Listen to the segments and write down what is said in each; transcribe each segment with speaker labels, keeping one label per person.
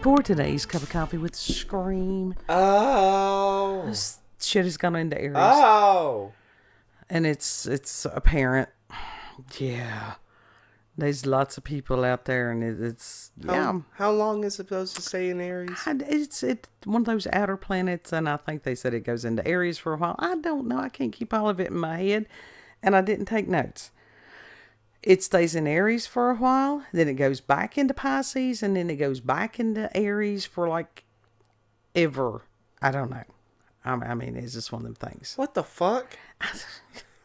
Speaker 1: For today's cup of coffee with Scream.
Speaker 2: Oh.
Speaker 1: This shit has gone into Aries.
Speaker 2: Oh.
Speaker 1: And it's apparent. Yeah. There's lots of people out there, and it's yeah.
Speaker 2: How long is it supposed to stay in Aries?
Speaker 1: It's one of those outer planets, and I think they said it goes into Aries for a while. I don't know. I can't keep all of it in my head, and I didn't take notes. It stays in Aries for a while, then it goes back into Pisces, and then it goes back into Aries for like ever. I don't know. I mean, it's just one of them things.
Speaker 2: What the fuck?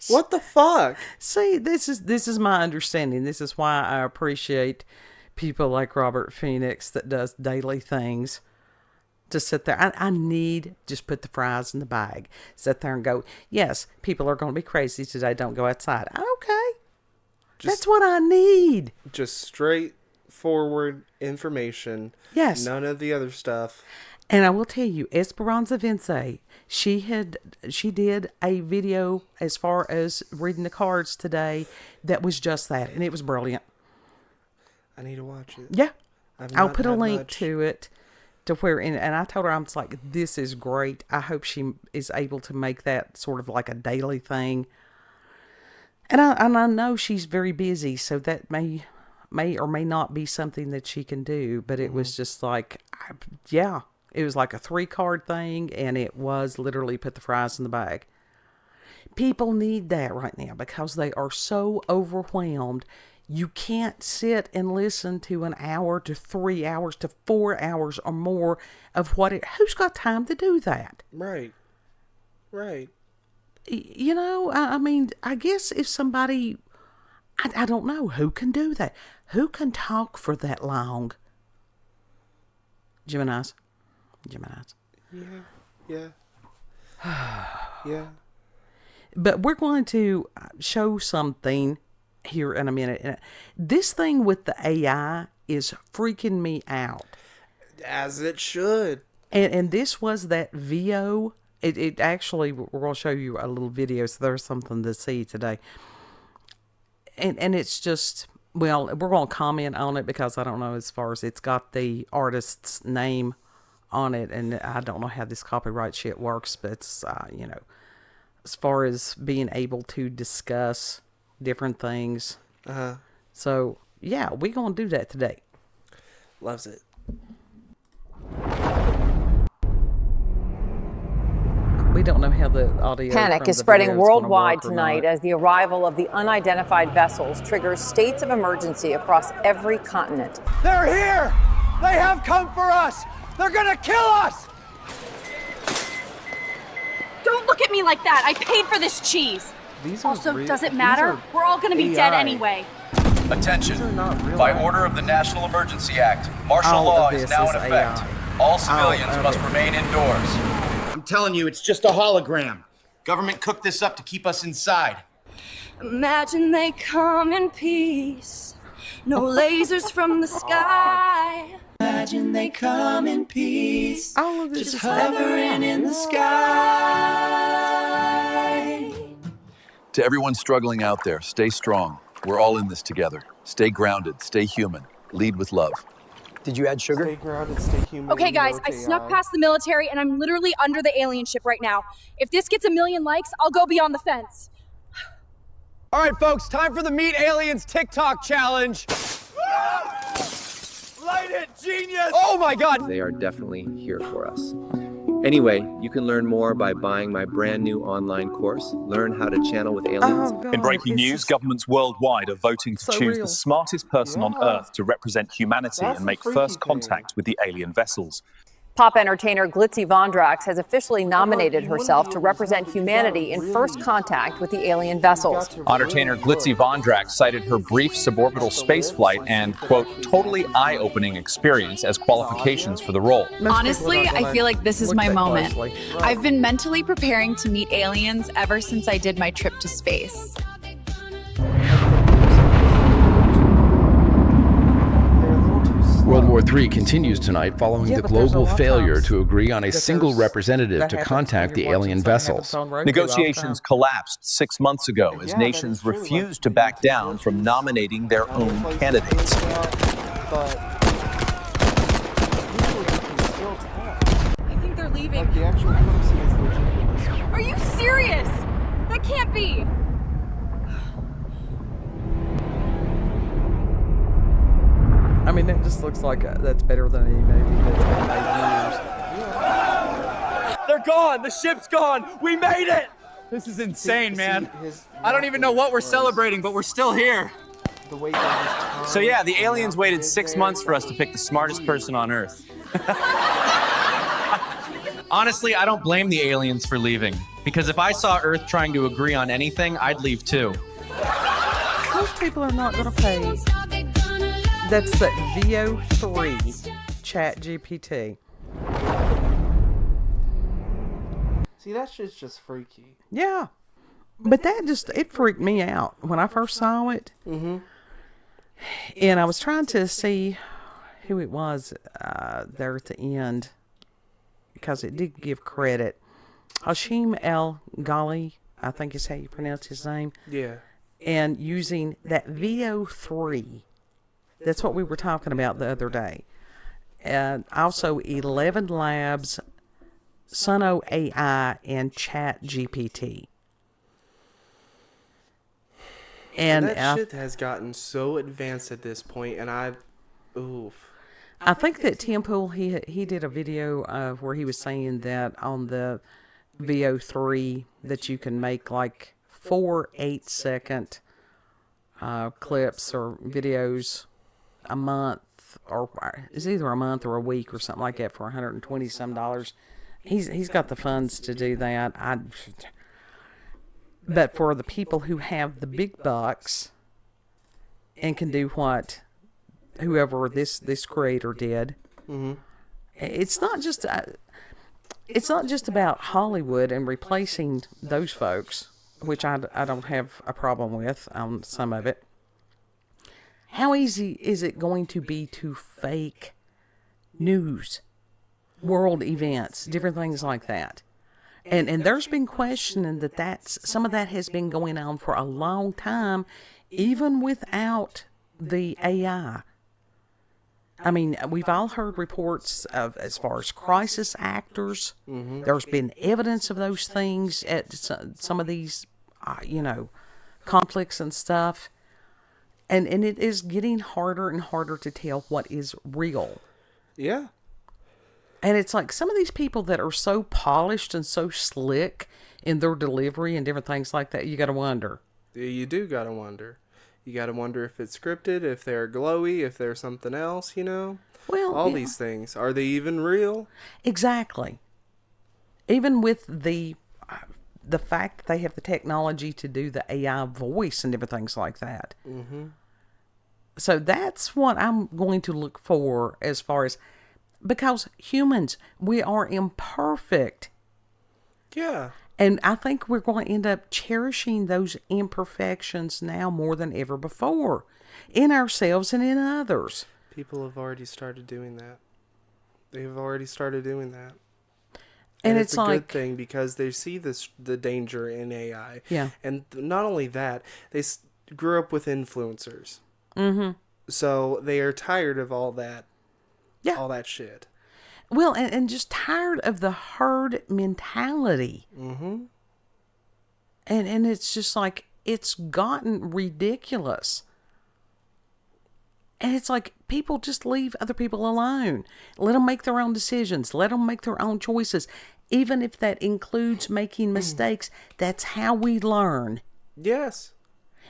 Speaker 2: What the fuck?
Speaker 1: See, this is my understanding. This is why I appreciate people like Robert Phoenix that does daily things. To sit there, I need just put the fries in the bag. Sit there and go, yes, people are going to be crazy today. Don't go outside. Okay. That's what I need. Just
Speaker 2: straightforward information.
Speaker 1: Yes.
Speaker 2: None of the other stuff.
Speaker 1: And I will tell you, Esperanza Vence, she did a video as far as reading the cards today that was just that, and it was brilliant.
Speaker 2: I need to watch it.
Speaker 1: Yeah. I'll put a link to it to where, and I told her, I'm just like, this is great. I hope she is able to make that sort of like a daily thing. And I know she's very busy, so that may or may not be something that she can do, but it was just like, yeah. It was like a 3-card thing, and it was literally put the fries in the bag. People need that right now because they are so overwhelmed. You can't sit and listen to an hour to 3 hours to 4 hours or more of who's got time to do that?
Speaker 2: Right.
Speaker 1: You know, I mean, I guess if somebody, I don't know, who can do that? Who can talk for that long? Geminis.
Speaker 2: Yeah.
Speaker 1: But we're going to show something here in a minute. This thing with the AI is freaking me out.
Speaker 2: As it should.
Speaker 1: And this was that VO. It actually, we're going to show you a little video, so there's something to see today. And it's just, well, we're going to comment on it because I don't know, as far as it's got the artist's name on it, and I don't know how this copyright shit works, but it's, you know, as far as being able to discuss different things. So, yeah, we're going to do that today.
Speaker 2: Loves it.
Speaker 1: We don't know how the audio.
Speaker 3: Panic is spreading worldwide tonight as the arrival of the unidentified vessels triggers states of emergency across every continent.
Speaker 4: They're here! They have come for us! They're gonna kill us!
Speaker 5: Don't look at me like that. I paid for this cheese. Also, does it matter? We're all gonna be dead anyway.
Speaker 6: Attention. By order of the National Emergency Act, martial law is now in effect. All civilians must remain indoors.
Speaker 4: I'm telling you, it's just a hologram. Government cooked this up to keep us inside.
Speaker 5: Imagine they come in peace. No lasers from the sky. Imagine they come in peace.
Speaker 1: All of this
Speaker 5: just hovering in the sky.
Speaker 6: To everyone struggling out there, stay strong. We're all in this together. Stay grounded, stay human. Lead with love.
Speaker 7: Did you add sugar?
Speaker 2: Stay grounded, stay human.
Speaker 5: Okay, guys, I snuck past the military and I'm literally under the alien ship right now. If this gets 1 million likes, I'll go beyond the fence.
Speaker 4: All right, folks, time for the Meet Aliens TikTok challenge. Light it, genius! Oh my God!
Speaker 7: They are definitely here for us. Anyway, you can learn more by buying my brand new online course, Learn How to Channel with Aliens.
Speaker 8: In breaking news, governments worldwide are voting to choose the smartest person on Earth to represent humanity and make first contact with the alien vessels.
Speaker 3: Pop entertainer Glitzy Vondrax has officially nominated herself to represent humanity in first contact with the alien vessels.
Speaker 8: Entertainer Glitzy Vondrax cited her brief suborbital spaceflight and, quote, totally eye-opening experience as qualifications for the role.
Speaker 9: Honestly, I feel like this is my moment. I've been mentally preparing to meet aliens ever since I did my trip to space.
Speaker 10: World War III continues tonight following the global failure to agree on a single representative to contact the alien vessels.
Speaker 8: Negotiations collapsed 6 months ago as nations refused to back down from nominating their own candidates.
Speaker 9: leaving.
Speaker 2: Like the actual person is legitimate.
Speaker 9: Are you serious? That can't be.
Speaker 1: I mean, it just looks like that's better than any movie that's been made in years.
Speaker 11: They're gone. The ship's gone. We made it. This is insane, man. I don't even know what we're celebrating, but we're still here.
Speaker 2: The way that
Speaker 8: So yeah, the aliens waited 6 months for us to pick the smartest person on Earth. Honestly, I don't blame the aliens for leaving. Because if I saw Earth trying to agree on anything, I'd leave too.
Speaker 1: Those people are not going to pay. That's the VO3 ChatGPT.
Speaker 2: See, that shit's just freaky.
Speaker 1: Yeah. But it freaked me out when I first saw it. Mm-hmm. And I was trying to see who it was there at the end, because it did give credit. Hashem Al-Ghaili, I think is how you pronounce his name.
Speaker 2: Yeah.
Speaker 1: And using that VO3, that's what we were talking about the other day. And also ElevenLabs, Suno AI, and ChatGPT.
Speaker 2: And that shit has gotten so advanced at this point, and I
Speaker 1: think that Tim Pool, he did a video of where he was saying that on the VO3 that you can make like 4 8-second clips or videos a month, or it's either a month or a week or something like that, for $120 some. He's got the funds to do that. But for the people who have the big bucks and can do what whoever this creator did, mm-hmm. it's not just about Hollywood and replacing those folks, which I don't have a problem with on some of it. How easy is it going to be to fake news, world events, different things like that? And there's been questioning that some of that has been going on for a long time, even without the AI. I mean, we've all heard reports of, as far as crisis actors, mm-hmm. there's been evidence of those things at some of these, conflicts and stuff. And it is getting harder and harder to tell what is real.
Speaker 2: Yeah.
Speaker 1: And it's like some of these people that are so polished and so slick in their delivery and different things like that, you got to wonder.
Speaker 2: You do got to wonder. You got to wonder if it's scripted, if they're glowy, if they're something else, Well, all these things. Are they even real?
Speaker 1: Exactly. Even with the fact that they have the technology to do the AI voice and different things like that. Mm-hmm. So that's what I'm going to look for as far as... Because humans, we are imperfect.
Speaker 2: Yeah.
Speaker 1: And I think we're going to end up cherishing those imperfections now more than ever before. In ourselves and in others.
Speaker 2: People have already started doing that. They've already started doing that.
Speaker 1: And
Speaker 2: it's a good thing because they see the danger in AI.
Speaker 1: Yeah.
Speaker 2: And not only that, they grew up with influencers.
Speaker 1: Mm-hmm.
Speaker 2: So they are tired of all that.
Speaker 1: Yeah.
Speaker 2: All that shit.
Speaker 1: Well, and just tired of the herd mentality.
Speaker 2: Mm-hmm.
Speaker 1: And it's just like, it's gotten ridiculous. And it's like, people just leave other people alone. Let them make their own decisions. Let them make their own choices. Even if that includes making mistakes, that's how we learn.
Speaker 2: Yes.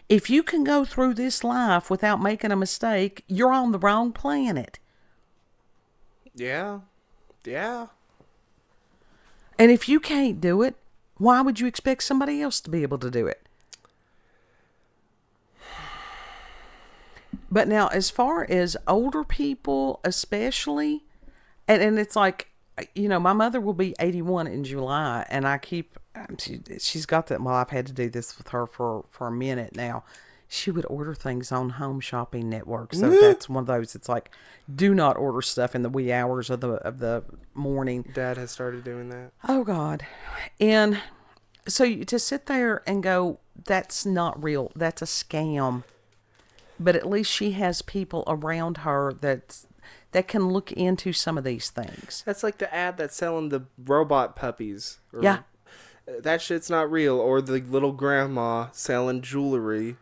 Speaker 1: If you can go through this life without making a mistake, you're on the wrong planet.
Speaker 2: Yeah. Yeah.
Speaker 1: And if you can't do it, why would you expect somebody else to be able to do it? But now, as far as older people, especially, and it's like, my mother will be 81 in July, and I keep, she's got that, well, I've had to do this with her for a minute now. She would order things on Home Shopping Network. So that's one of those. It's like, do not order stuff in the wee hours of the morning.
Speaker 2: Dad has started doing that.
Speaker 1: Oh, God. And so to sit there and go, that's not real. That's a scam. But at least she has people around her that that can look into some of these things.
Speaker 2: That's like the ad that's selling the robot puppies.
Speaker 1: Yeah.
Speaker 2: That shit's not real. Or the little grandma selling jewelry.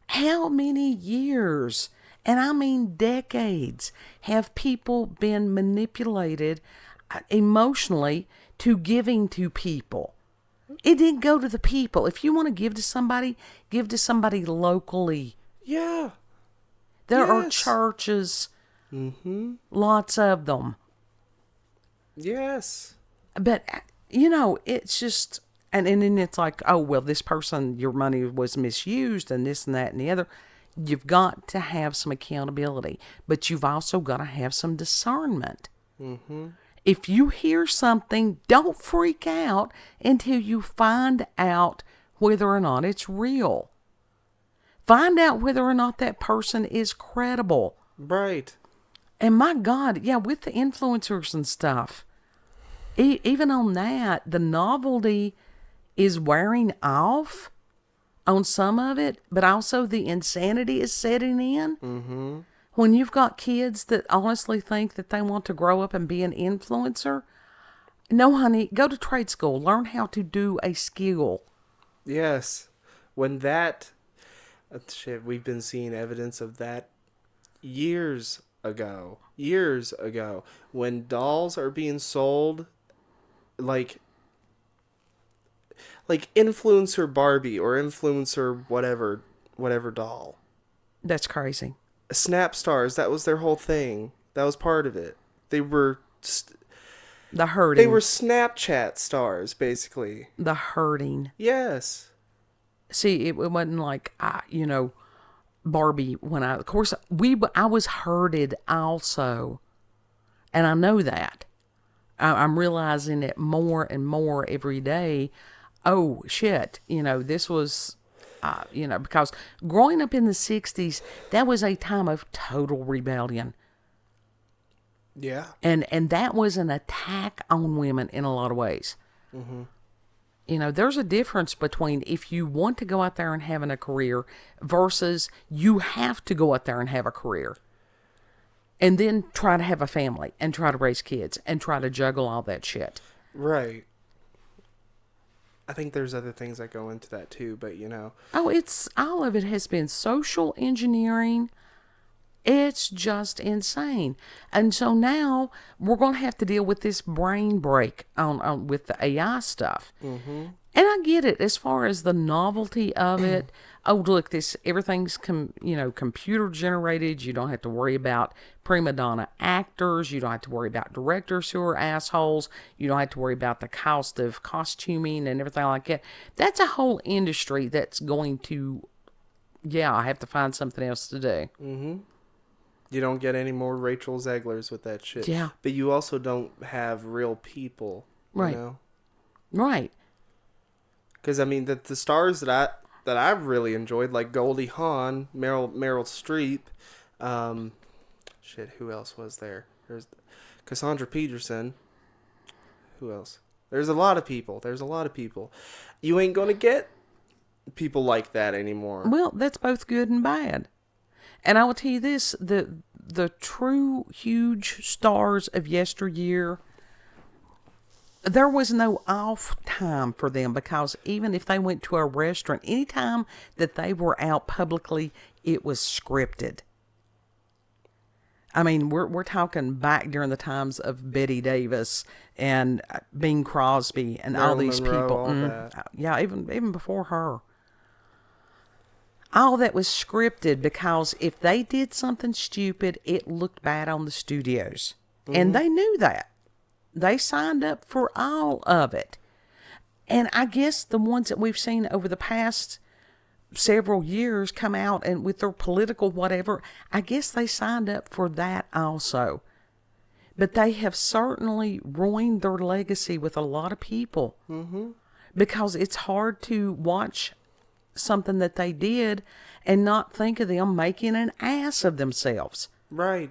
Speaker 1: How many years, and I mean decades, have people been manipulated emotionally to giving to people? It didn't go to the people. If you want to give to somebody locally.
Speaker 2: Yeah.
Speaker 1: There are churches, lots of them.
Speaker 2: Yes.
Speaker 1: But, it's just, and then it's like, oh, well, this person, your money was misused and this and that and the other. You've got to have some accountability, but you've also got to have some discernment. If you hear something, don't freak out until you find out whether or not it's real. Find out whether or not that person is credible.
Speaker 2: Right.
Speaker 1: And my God, with the influencers and stuff, even on that, the novelty is wearing off on some of it, but also the insanity is setting in. When you've got kids that honestly think that they want to grow up and be an influencer, no, honey, go to trade school. Learn how to do a skill.
Speaker 2: Yes. When that... Shit, we've been seeing evidence of that years ago. When dolls are being sold like influencer Barbie or influencer whatever doll.
Speaker 1: That's crazy.
Speaker 2: Snap stars, that was their whole thing. That was part of it. They were
Speaker 1: the hurting.
Speaker 2: They were Snapchat stars, basically.
Speaker 1: The hurting.
Speaker 2: Yes.
Speaker 1: See, it wasn't like, Barbie, I was hurted also. And I know that. I'm realizing it more and more every day. Oh, shit. This was, because growing up in the 60s, that was a time of total rebellion.
Speaker 2: Yeah.
Speaker 1: And that was an attack on women in a lot of ways. There's a difference between if you want to go out there and have a career versus you have to go out there and have a career. And then try to have a family and try to raise kids and try to juggle all that shit.
Speaker 2: Right. I think there's other things that go into that too, but
Speaker 1: Oh, all of it has been social engineering. It's just insane. And so now we're going to have to deal with this brain break on with the AI stuff. And I get it as far as the novelty of it. Oh, look, everything's computer generated. You don't have to worry about prima donna actors. You don't have to worry about directors who are assholes. You don't have to worry about the cost of costuming and everything like that. That's a whole industry that's going to, I have to find something else to do.
Speaker 2: You don't get any more Rachel Zeglers with that shit.
Speaker 1: Yeah.
Speaker 2: But you also don't have real people.
Speaker 1: Right. Right.
Speaker 2: Because, I mean, the stars that I've really enjoyed, like Goldie Hawn, Meryl Streep, who else was there? There's Cassandra Peterson. Who else? There's a lot of people. You ain't going to get people like that anymore.
Speaker 1: Well, that's both good and bad. And I will tell you this, the true huge stars of yesteryear, there was no off time for them, because even if they went to a restaurant, anytime that they were out publicly, it was scripted. I mean, we're talking back during the times of Betty Davis and Bing Crosby and all these people. Even before her. All that was scripted, because if they did something stupid, it looked bad on the studios. And they knew that. They signed up for all of it. And I guess the ones that we've seen over the past several years come out and with their political whatever, I guess they signed up for that also. But they have certainly ruined their legacy with a lot of people. Because it's hard to watch something that they did and not think of them making an ass of themselves.
Speaker 2: Right.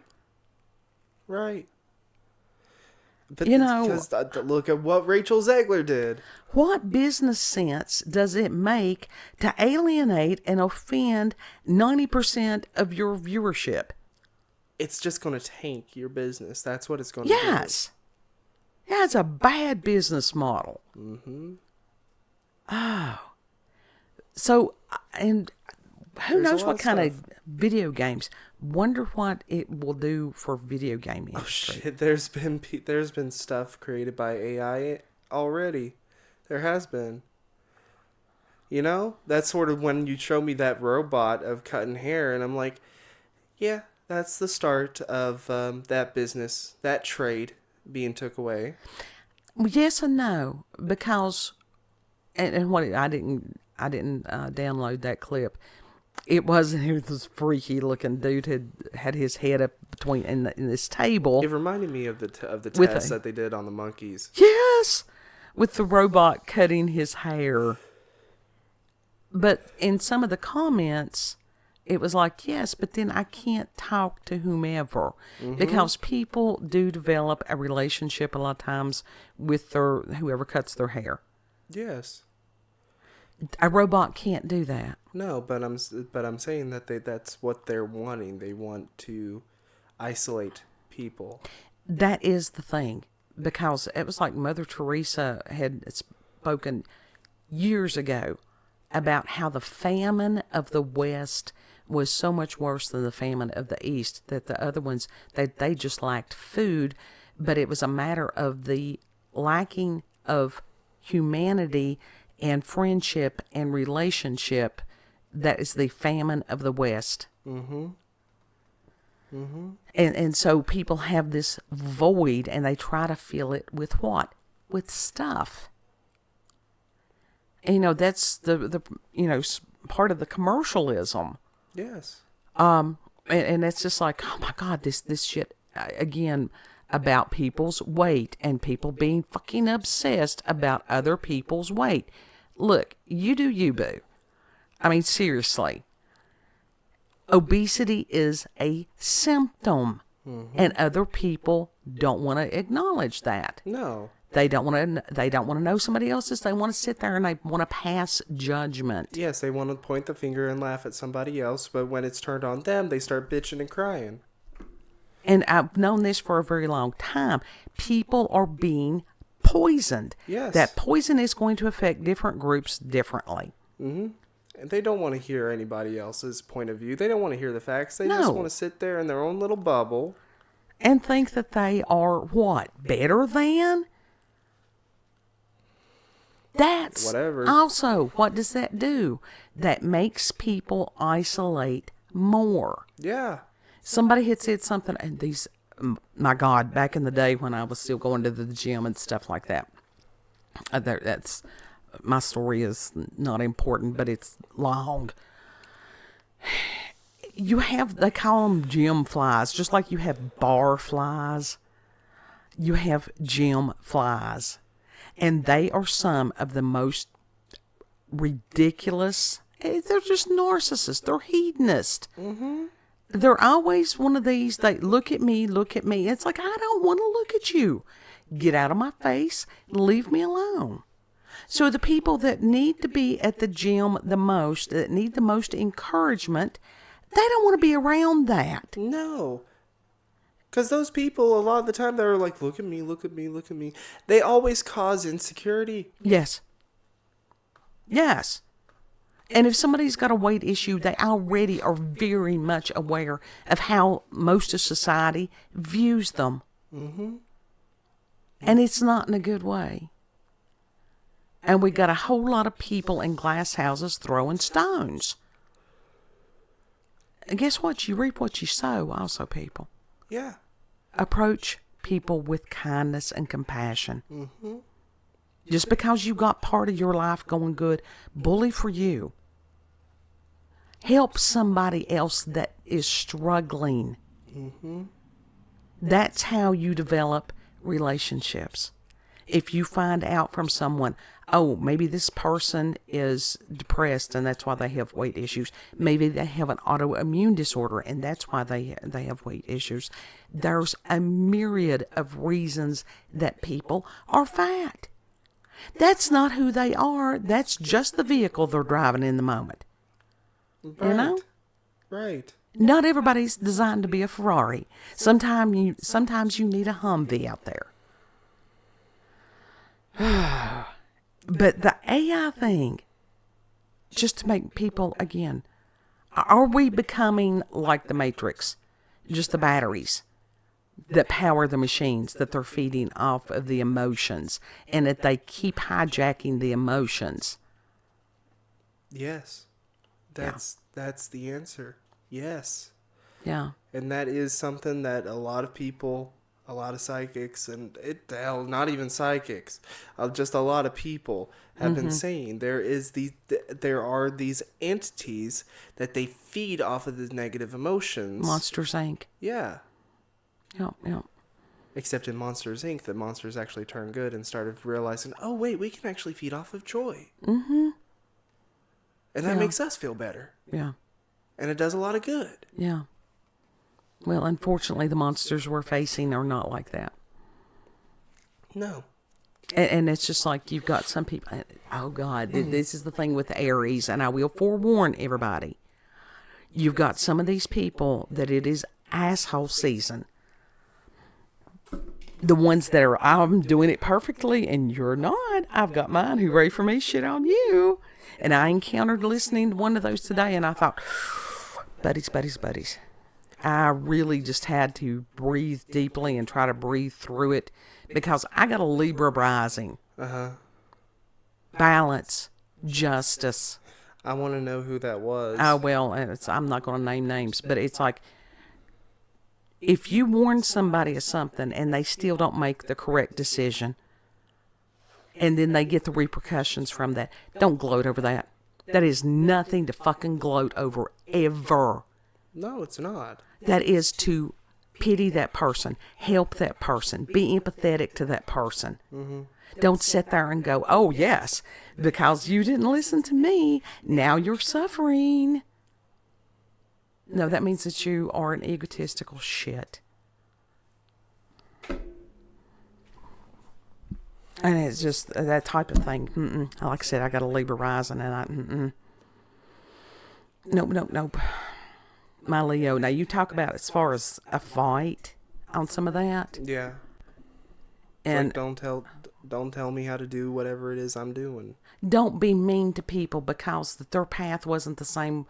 Speaker 2: But because look at what Rachel Zegler did.
Speaker 1: What business sense does it make to alienate and offend 90% of your viewership?
Speaker 2: it's just going to tank your business. That's what it's going to do.
Speaker 1: Yes. Yeah, it's a bad business model.
Speaker 2: Mm-hmm.
Speaker 1: Oh. So, and who knows what kind of video games. Wonder what it will do for video game industry.
Speaker 2: Oh shit, there's been stuff created by AI already. There has been. You know? That's sort of when you show me that robot of cutting hair, and I'm like, yeah, that's the start of that business, that trade being took away.
Speaker 1: Yes and no, because, and what I didn't download that clip. It was this freaky looking dude had his head up between in this table.
Speaker 2: It reminded me of the test that they did on the monkeys.
Speaker 1: Yes, with the robot cutting his hair. But in some of the comments, it was like, yes, but then I can't talk to whomever. Mm-hmm. Because people do develop a relationship a lot of times with whoever cuts their hair.
Speaker 2: Yes.
Speaker 1: A robot can't do that.
Speaker 2: No, but I'm saying that that's what they're wanting. They want to isolate people.
Speaker 1: That is the thing. Because it was like Mother Teresa had spoken years ago about how the famine of the West was so much worse than the famine of the East, that the other ones, they just lacked food, but it was a matter of the lacking of humanity and friendship and relationship that is the famine of the West.
Speaker 2: Mm-hmm. Mm-hmm.
Speaker 1: And so people have this void, and they try to fill it with what? With stuff. And, that's the part of the commercialism.
Speaker 2: Yes.
Speaker 1: And it's just like, oh my God, this shit again about people's weight and people being fucking obsessed about other people's weight. Look, you do you, boo. I mean, seriously. Obesity is a symptom, and other people don't want to acknowledge that.
Speaker 2: No.
Speaker 1: They don't want to know somebody else's. They want to sit there and they want to pass judgment.
Speaker 2: Yes, they want to point the finger and laugh at somebody else, but when it's turned on them, they start bitching and crying.
Speaker 1: And I've known this for a very long time. People are being poisoned.
Speaker 2: Yes.
Speaker 1: That poison is going to affect different groups differently.
Speaker 2: Mm-hmm. And they don't want to hear anybody else's point of view. They don't want to hear the facts. They just want to sit there in their own little bubble.
Speaker 1: And think that they are what? Better than? That's
Speaker 2: whatever.
Speaker 1: Also, what does that do? That makes people isolate more.
Speaker 2: Yeah.
Speaker 1: Somebody had said something, and my God, back in the day when I was still going to the gym and stuff like that. That's my story is not important, but it's long. They call them gym flies, just like you have bar flies. You have gym flies. And they are some of the most ridiculous. They're just narcissists. They're hedonists.
Speaker 2: Mm-hmm.
Speaker 1: They're always one of these. They look at me. It's like, I don't want to look at you. Get out of my face. Leave me alone. So the people that need to be at the gym the most, that need the most encouragement, they don't want to be around that.
Speaker 2: No. Because those people, a lot of the time, they're like, look at me, look at me, look at me. They always cause insecurity.
Speaker 1: Yes. Yes. And if somebody's got a weight issue, they already are very much aware of how most of society views them.
Speaker 2: Mm-hmm.
Speaker 1: And it's not in a good way. And we got a whole lot of people in glass houses throwing stones. And guess what? You reap what you sow also, people.
Speaker 2: Yeah.
Speaker 1: Approach people with kindness and compassion.
Speaker 2: Mm-hmm.
Speaker 1: Just because you got part of your life going good, bully for you. Help somebody else that is struggling.
Speaker 2: Mm-hmm.
Speaker 1: That's how you develop relationships. If you find out from someone, oh, maybe this person is depressed and that's why they have weight issues. Maybe they have an autoimmune disorder and that's why they have weight issues. There's a myriad of reasons that people are fat. That's not who they are. That's just the vehicle they're driving in the moment.
Speaker 2: Right.
Speaker 1: You know?
Speaker 2: Right.
Speaker 1: Not everybody's designed to be a Ferrari. Sometimes you need a Humvee out there. But the AI thing, just to make people, again, are we becoming like the Matrix? Just the batteries that power the machines that they're feeding off of the emotions, and that they keep hijacking the emotions.
Speaker 2: Yes. That's the answer. Yes.
Speaker 1: Yeah.
Speaker 2: And that is something that a lot of people, a lot of psychics, and not even psychics, just a lot of people have been saying. There are these entities that they feed off of the negative emotions.
Speaker 1: Monsters, Inc.
Speaker 2: Yeah.
Speaker 1: Yep.
Speaker 2: Except in Monsters, Inc., the monsters actually turned good and started realizing, oh, wait, we can actually feed off of joy. Mm-hmm. And that makes us feel better.
Speaker 1: Yeah.
Speaker 2: And it does a lot of good.
Speaker 1: Yeah. Well, unfortunately, the monsters we're facing are not like that.
Speaker 2: No.
Speaker 1: And it's just like you've got some people, oh God, this is the thing with Aries, and I will forewarn everybody. You've got some of these people that it is asshole season. The ones that are, I'm doing it perfectly and you're not. I've got mine. Hooray for me, shit on you. And I encountered listening to one of those today, and I thought, buddies. I really just had to breathe deeply and try to breathe through it, because I got a Libra rising. Balance, justice.
Speaker 2: I want to know who that was.
Speaker 1: Oh, well, I'm not going to name names, but it's like, if you warn somebody of something and they still don't make the correct decision, and then they get the repercussions from that, don't gloat over that. That is nothing to fucking gloat over ever.
Speaker 2: No, it's not.
Speaker 1: That is to pity that person, help that person, be empathetic to that person. Mm-hmm. Don't sit there and go, oh, yes, because you didn't listen to me, now you're suffering. No, that means that you are an egotistical shit. And it's just that type of thing. Like I said, I got a Libra rising, and Nope. My Leo. Now, you talk about as far as a fight on some of that.
Speaker 2: Yeah.
Speaker 1: And
Speaker 2: like, don't tell me how to do whatever it is I'm doing.
Speaker 1: Don't be mean to people because their path wasn't the same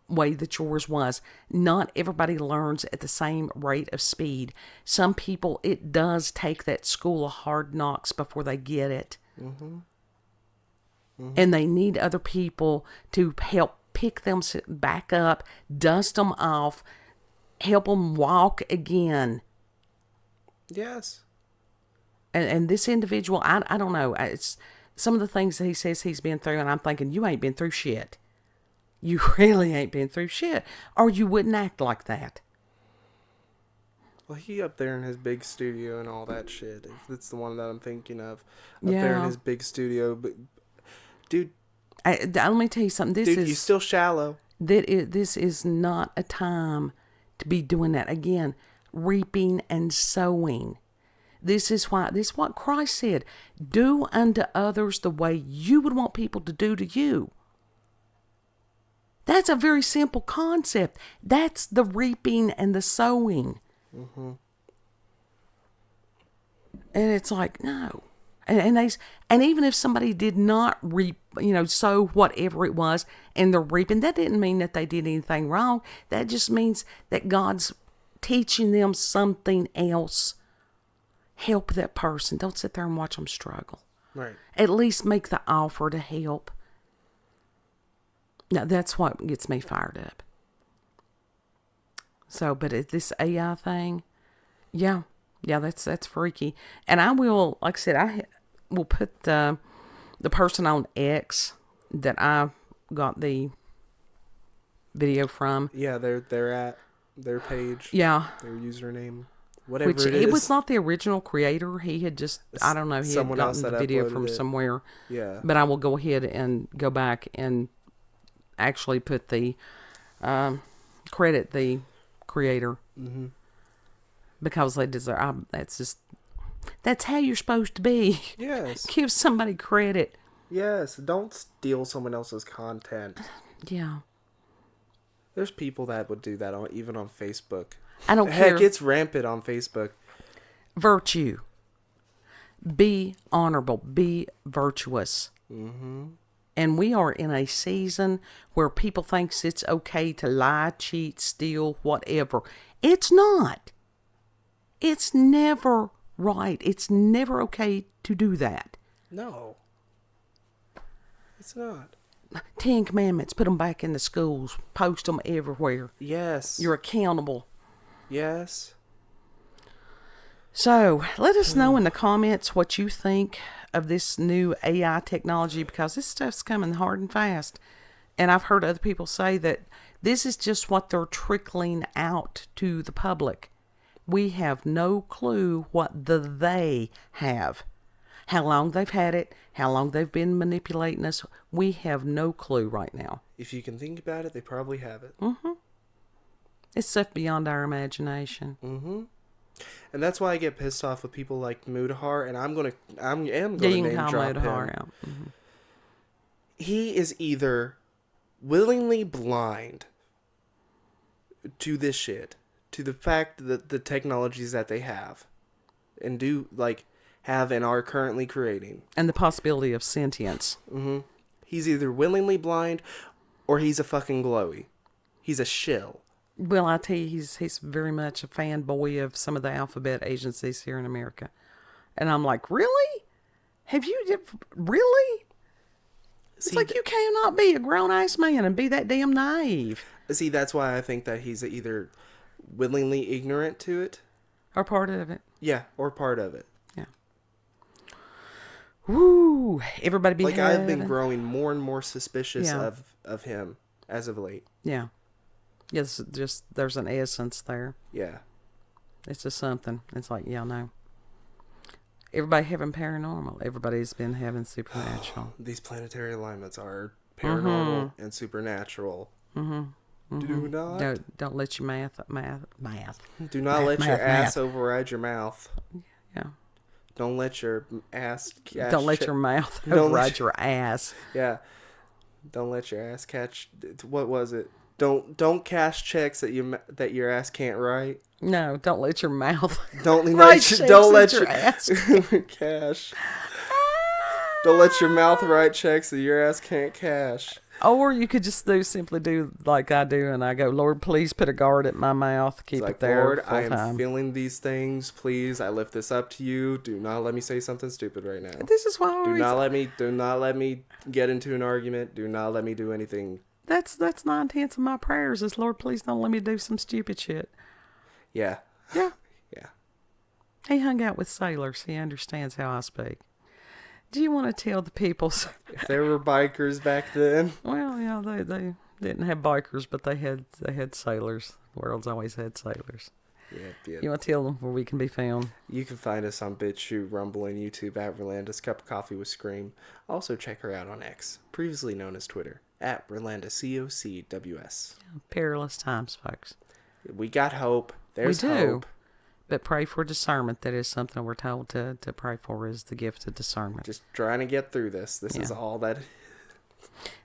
Speaker 1: way that yours was. Not everybody learns at the same rate of speed. Some people, it does take that school of hard knocks before they get it. And they need other people to help pick them back up, dust them off, help them walk again.
Speaker 2: Yes.
Speaker 1: And this individual, I don't know. It's some of the things that he says he's been through, and I'm thinking, you ain't been through shit. You really ain't been through shit, or you wouldn't act like that.
Speaker 2: Well, he up there in his big studio and all that shit. That's the one that I'm thinking of. Up there in his big studio. But, dude.
Speaker 1: Let me tell you something.
Speaker 2: Dude, you're still shallow.
Speaker 1: This is not a time to be doing that. Again, reaping and sowing. This is what Christ said. Do unto others the way you would want people to do to you. That's a very simple concept. That's the reaping and the sowing. And it's like, no. And even if somebody did not reap, sow whatever it was, and they're reaping, that didn't mean that they did anything wrong. That just means that God's teaching them something else. Help that person. Don't sit there and watch them struggle.
Speaker 2: Right.
Speaker 1: At least make the offer to help. Now, that's what gets me fired up. So, but this AI thing, yeah, that's freaky. And I will, like I said, I will put the person on X that I got the video from.
Speaker 2: Yeah, they're at their page.
Speaker 1: Yeah.
Speaker 2: Their username. Whatever it is.
Speaker 1: It was not the original creator. He had just, I don't know, he had gotten the video from somewhere.
Speaker 2: Yeah.
Speaker 1: But I will go ahead and go back and actually put the, credit the creator. Because they deserve, that's how you're supposed to be.
Speaker 2: Yes.
Speaker 1: Give somebody credit.
Speaker 2: Yes. Don't steal someone else's content.
Speaker 1: Yeah.
Speaker 2: There's people that would do that even on Facebook.
Speaker 1: I don't care.
Speaker 2: Heck, it's rampant on Facebook.
Speaker 1: Virtue. Be honorable. Be virtuous.
Speaker 2: Mm-hmm.
Speaker 1: And we are in a season where people thinks it's okay to lie, cheat, steal, whatever. It's not. It's never right. It's never okay to do that.
Speaker 2: No. It's not.
Speaker 1: 10 Commandments, put them back in the schools. Post them everywhere.
Speaker 2: Yes.
Speaker 1: You're accountable.
Speaker 2: Yes.
Speaker 1: So, let us know in the comments what you think of this new AI technology, because this stuff's coming hard and fast. And I've heard other people say that this is just what they're trickling out to the public. We have no clue what they have. How long they've had it, how long they've been manipulating us. We have no clue right now.
Speaker 2: If you can think about it, they probably have it.
Speaker 1: Mm-hmm. It's stuff beyond our imagination.
Speaker 2: Mm-hmm. And that's why I get pissed off with people like Mudahar, and I am gonna name drop him.
Speaker 1: Out. Mm-hmm.
Speaker 2: He is either willingly blind to this shit, to the fact that the technologies that they have, and have and are currently creating,
Speaker 1: and the possibility of sentience.
Speaker 2: Mm-hmm. He's either willingly blind, or he's a fucking glowy. He's a shill.
Speaker 1: Well, I tell you, he's very much a fanboy of some of the alphabet agencies here in America. And I'm like, really? Really? It's like you cannot be a grown-ass man and be that damn naive.
Speaker 2: See, that's why I think that he's either willingly ignorant to it.
Speaker 1: Or part of it.
Speaker 2: Yeah, or part of it.
Speaker 1: Yeah. Woo! Everybody be
Speaker 2: like, I've been growing more and more suspicious of him as of late.
Speaker 1: Yeah. Yes, just there's an essence there.
Speaker 2: Yeah.
Speaker 1: It's just something. It's like, no. Everybody having paranormal. Everybody's been having supernatural.
Speaker 2: These planetary alignments are paranormal and supernatural.
Speaker 1: Mm-hmm.
Speaker 2: Do not.
Speaker 1: Don't let your math.
Speaker 2: Do not let your ass override your mouth.
Speaker 1: Yeah.
Speaker 2: Don't let your ass catch.
Speaker 1: Don't let your mouth override your ass.
Speaker 2: Yeah. Don't let your ass catch. What was it? Don't cash checks that your ass can't write.
Speaker 1: No, don't let your mouth.
Speaker 2: Don't let your
Speaker 1: ass
Speaker 2: cash. Don't let your mouth write checks that your ass can't cash.
Speaker 1: Or you could just simply do like I do, and I go, Lord, please put a guard at my mouth. Keep it there.
Speaker 2: Lord, I am feeling these things. Please, I lift this up to you. Do not let me say something stupid right now.
Speaker 1: This is why.
Speaker 2: Do not let me get into an argument. Do not let me do anything.
Speaker 1: That's 9/10 of my prayers. Is Lord, please don't let me do some stupid shit.
Speaker 2: Yeah.
Speaker 1: Yeah.
Speaker 2: Yeah.
Speaker 1: He hung out with sailors. He understands how I speak. Do you want to tell the people?
Speaker 2: If there were bikers back then.
Speaker 1: Well, yeah, they didn't have bikers, but they had sailors. The world's always had sailors.
Speaker 2: Yeah.
Speaker 1: You want to tell them where we can be found?
Speaker 2: You can find us on BitChute, Rumble, and YouTube at Rolanda's Cup of Coffee with Scream. Also check her out on X, previously known as Twitter, at Rolanda COCWS.
Speaker 1: Perilous times, folks.
Speaker 2: We got hope. There's hope.
Speaker 1: But pray for discernment. That is something we're told to pray for, is the gift of discernment.
Speaker 2: Just trying to get through this. This is all that.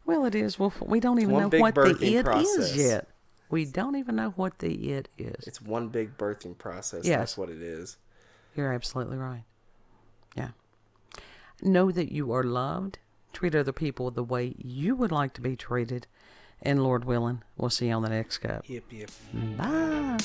Speaker 1: Well, it is. Well, we don't even know what the it is yet. We don't even know what the it is.
Speaker 2: It's one big birthing process.
Speaker 1: Yes.
Speaker 2: That's what it is.
Speaker 1: You're absolutely right. Yeah. Know that you are loved. Treat other people the way you would like to be treated. And Lord willing, we'll see you on the next cup.
Speaker 2: Yep.
Speaker 1: Bye.